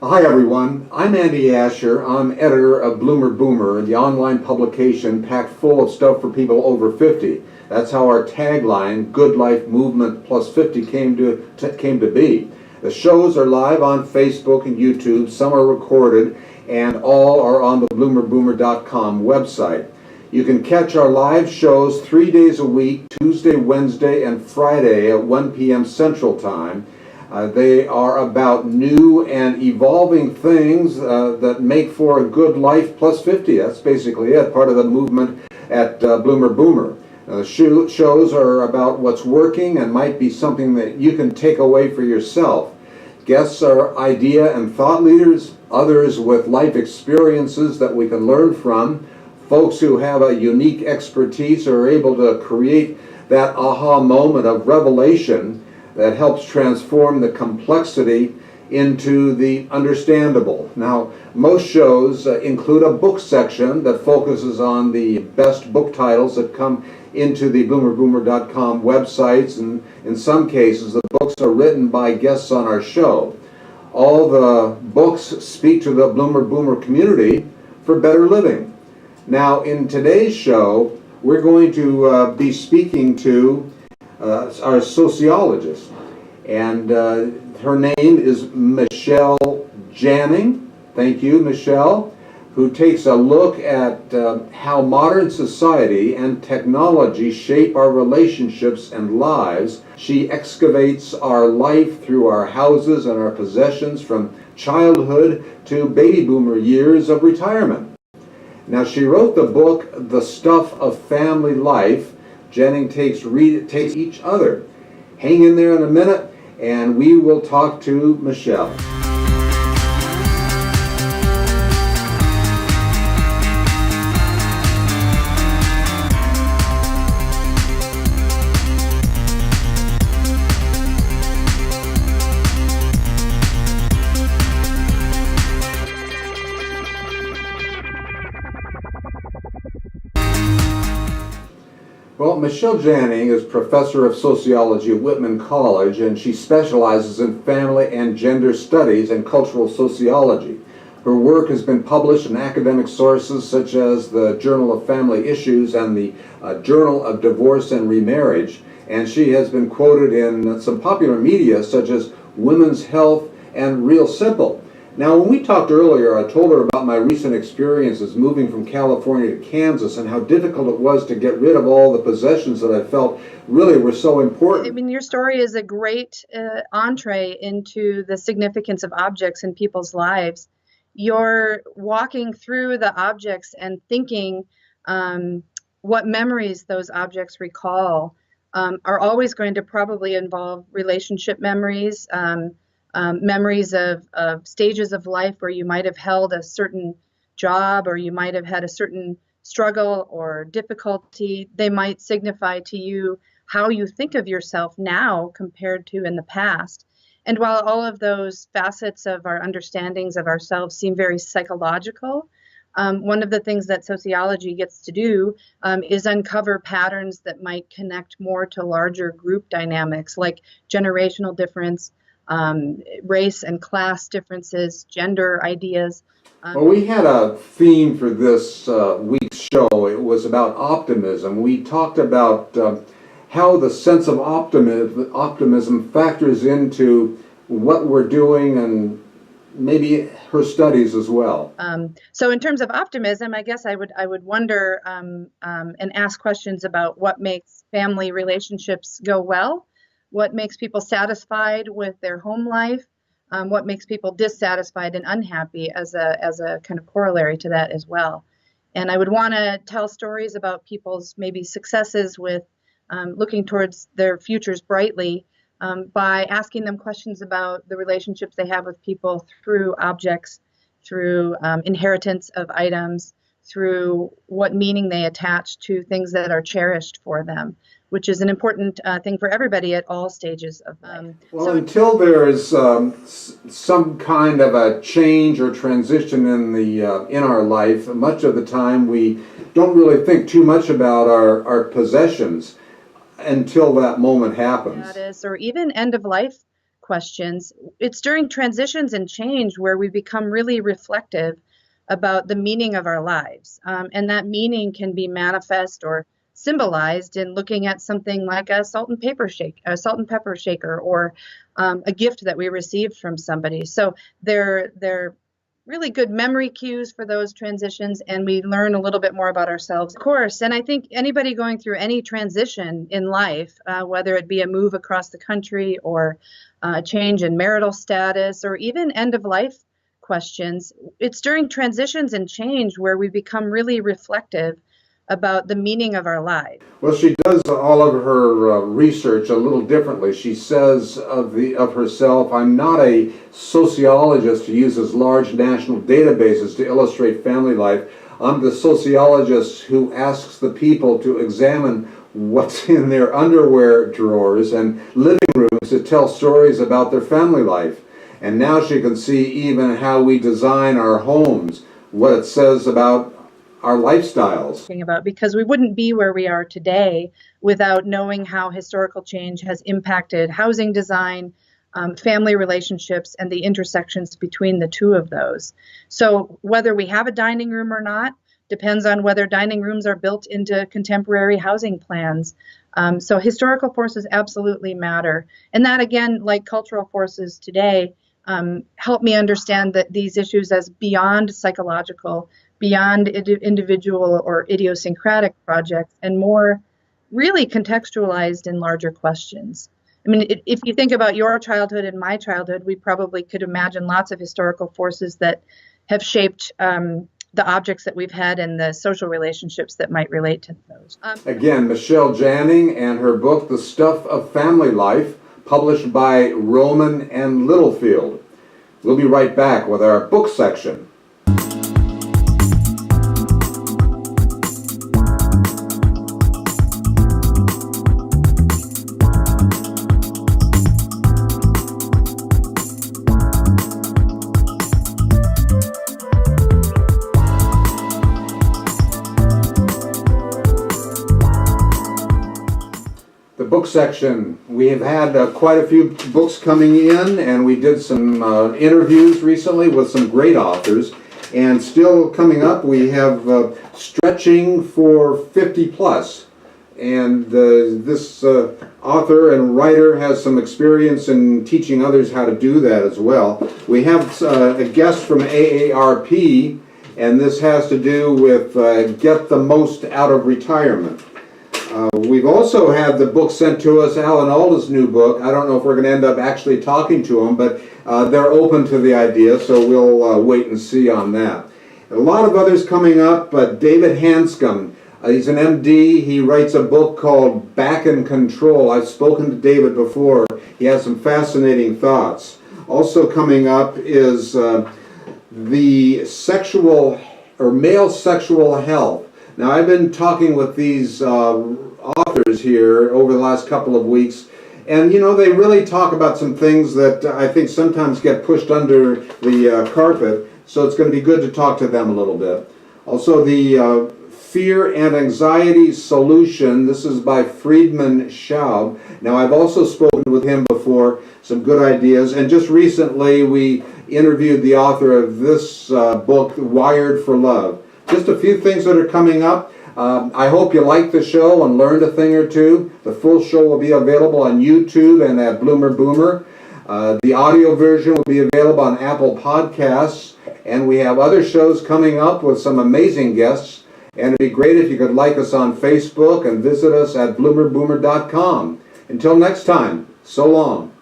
Hi everyone, I'm Andy Asher. I'm editor of Bloomer Boomer, the online publication packed full of stuff for people over 50. That's how our tagline, Good Life Movement Plus 50, came to be. The shows are live on Facebook and YouTube, some are recorded, and all are on the bloomerboomer.com website. You can catch our live shows 3 days a week, Tuesday, Wednesday, and Friday at 1 p.m. Central Time. They are about new and evolving things that make for a good life plus 50. That's basically it, part of the movement at Bloomer Boomer. The shows are about what's working and might be something that you can take away for yourself. Guests are idea and thought leaders, others with life experiences that we can learn from, folks who have a unique expertise or are able to create that aha moment of revelation that helps transform the complexity into the understandable. Now, most shows include a book section that focuses on the best book titles that come into the bloomerboomer.com websites, and in some cases the books are written by guests on our show. All the books speak to the Bloomer Boomer community for better living. Now, in today's show, we're going to be speaking to our sociologist, and her name is Michelle Janning. Thank you, Michelle, who takes a look at how modern society and technology shape our relationships and lives. She excavates our life through our houses and our possessions from childhood to baby boomer years of retirement. Now, she wrote the book, The Stuff of Family Life. Janning takes each other. Hang in there in a minute, and we will talk to Michelle. Well, Michelle Janning is professor of sociology at Whitman College, and she specializes in family and gender studies and cultural sociology. Her work has been published in academic sources such as the Journal of Family Issues and the Journal of Divorce and Remarriage, and she has been quoted in some popular media such as Women's Health and Real Simple. Now, when we talked earlier, I told her about my recent experiences moving from California to Kansas and how difficult it was to get rid of all the possessions that I felt really were so important. I mean, your story is a great entree into the significance of objects in people's lives. You're walking through the objects and thinking what memories those objects recall are always going to probably involve relationship memories, memories of stages of life where you might have held a certain job or you might have had a certain struggle or difficulty. They might signify to you how you think of yourself now compared to in the past. And while all of those facets of our understandings of ourselves seem very psychological, one of the things that sociology gets to do is uncover patterns that might connect more to larger group dynamics like generational difference, race and class differences, gender ideas. Well, we had a theme for this week's show. It was about optimism. We talked about how the sense of optimism factors into what we're doing and maybe her studies as well. So in terms of optimism, I guess I would wonder and ask questions about what makes family relationships go well. What makes people satisfied with their home life, what makes people dissatisfied and unhappy as a kind of corollary to that as well. And I would want to tell stories about people's maybe successes with looking towards their futures brightly by asking them questions about the relationships they have with people through objects, through inheritance of items, through what meaning they attach to things that are cherished for them, which is an important thing for everybody at all stages of life. Well, until there is some kind of a change or transition in our life, much of the time we don't really think too much about our possessions until that moment happens. That is, or even end of life questions, it's during transitions and change where we become really reflective about the meaning of our lives. And that meaning can be manifest or symbolized in looking at something like a salt and pepper shaker, or a gift that we received from somebody. So they're really good memory cues for those transitions, and we learn a little bit more about ourselves, of course. And I think anybody going through any transition in life, whether it be a move across the country or a change in marital status or even end of life questions, it's during transitions and change where we become really reflective about the meaning of our life. Well, she does all of her research a little differently. She says of herself, "I'm not a sociologist who uses large national databases to illustrate family life. I'm the sociologist who asks the people to examine what's in their underwear drawers and living rooms to tell stories about their family life." And now she can see even how we design our homes, what it says about our lifestyles. Because we wouldn't be where we are today without knowing how historical change has impacted housing design, family relationships, and the intersections between the two of those. So whether we have a dining room or not depends on whether dining rooms are built into contemporary housing plans. So historical forces absolutely matter. And that, again, like cultural forces today, help me understand that these issues as beyond psychological, beyond individual or idiosyncratic projects, and more really contextualized in larger questions. I mean, if you think about your childhood and my childhood, we probably could imagine lots of historical forces that have shaped the objects that we've had and the social relationships that might relate to those. Again, Michelle Janning and her book, The Stuff of Family Life, published by Rowman and Littlefield. We'll be right back with our book section. The book section, we have had quite a few books coming in, and we did some interviews recently with some great authors. And still coming up, we have Stretching for 50 Plus. And this author and writer has some experience in teaching others how to do that as well. We have a guest from AARP, and this has to do with get the most out of retirement. We've also had the book sent to us, Alan Alda's new book. I don't know if we're going to end up actually talking to him, but they're open to the idea, so we'll wait and see on that. A lot of others coming up, but David Hanscom, he's an MD. He writes a book called Back in Control. I've spoken to David before. He has some fascinating thoughts. Also coming up is the sexual or male sexual health. Now, I've been talking with these authors here over the last couple of weeks, and you know, they really talk about some things that I think sometimes get pushed under the carpet, so it's going to be good to talk to them a little bit. Also, the Fear and Anxiety Solution. This is by Friedman Schaub. Now, I've also spoken with him before, some good ideas, and just recently we interviewed the author of this book, Wired for Love. Just a few things that are coming up. I hope you liked the show and learned a thing or two. The full show will be available on YouTube and at Bloomer Boomer. The audio version will be available on Apple Podcasts. And we have other shows coming up with some amazing guests. And it'd be great if you could like us on Facebook and visit us at bloomerboomer.com. Until next time, so long.